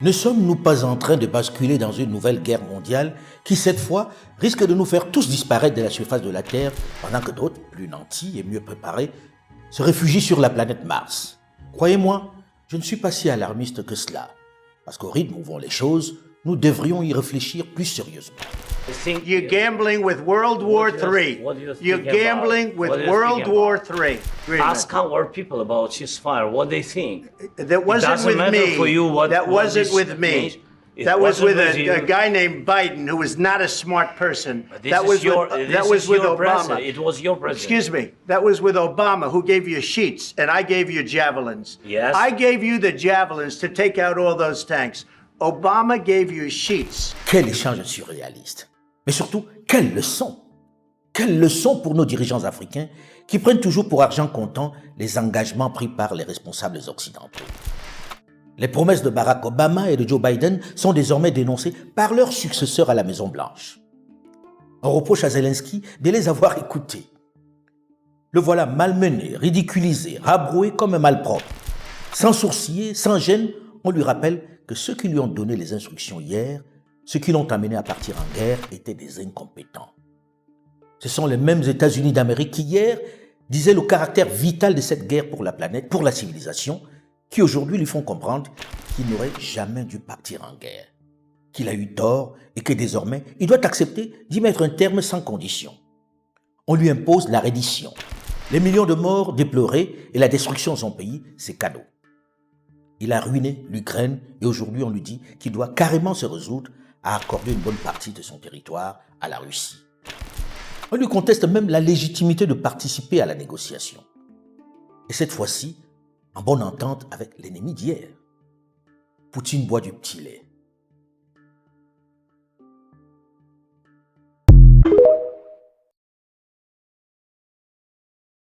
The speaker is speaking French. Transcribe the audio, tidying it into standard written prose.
Ne sommes-nous pas en train de basculer dans une nouvelle guerre mondiale qui, cette fois, risque de nous faire tous disparaître de la surface de la Terre pendant que d'autres, plus nantis et mieux préparés, se réfugient sur la planète Mars? Croyez-moi, je ne suis pas si alarmiste que cela, parce qu'au rythme où vont les choses, nous devrions y réfléchir plus sérieusement. You're gambling with World War III. You're gambling with World War III. Ask our people about ceasefire, what they think. That wasn't with me. That wasn't with me. That was with a guy named Biden, who was not a smart person. That was with Obama. It was your president. Excuse me. That was with Obama, who gave you sheets, and I gave you javelins. Yes. I gave you the javelins to take out all those tanks. Obama gave you sheets. Quel échange surréaliste! Mais surtout, quelle leçon! Quelle leçon pour nos dirigeants africains qui prennent toujours pour argent comptant les engagements pris par les responsables occidentaux. Les promesses de Barack Obama et de Joe Biden sont désormais dénoncées par leurs successeurs à la Maison-Blanche. On reproche à Zelensky de les avoir écoutés. Le voilà malmené, ridiculisé, rabroué comme un malpropre. Sans sourciller, sans gêne, on lui rappelle que ceux qui lui ont donné les instructions hier, ceux qui l'ont amené à partir en guerre, étaient des incompétents. Ce sont les mêmes États-Unis d'Amérique qui hier disaient le caractère vital de cette guerre pour la planète, pour la civilisation, qui aujourd'hui lui font comprendre qu'il n'aurait jamais dû partir en guerre, qu'il a eu tort et que désormais il doit accepter d'y mettre un terme sans condition. On lui impose la reddition. Les millions de morts déplorés et la destruction de son pays, c'est cadeau. Il a ruiné l'Ukraine et aujourd'hui on lui dit qu'il doit carrément se résoudre à accorder une bonne partie de son territoire à la Russie. On lui conteste même la légitimité de participer à la négociation. Et cette fois-ci, en bonne entente avec l'ennemi d'hier. Poutine boit du petit lait.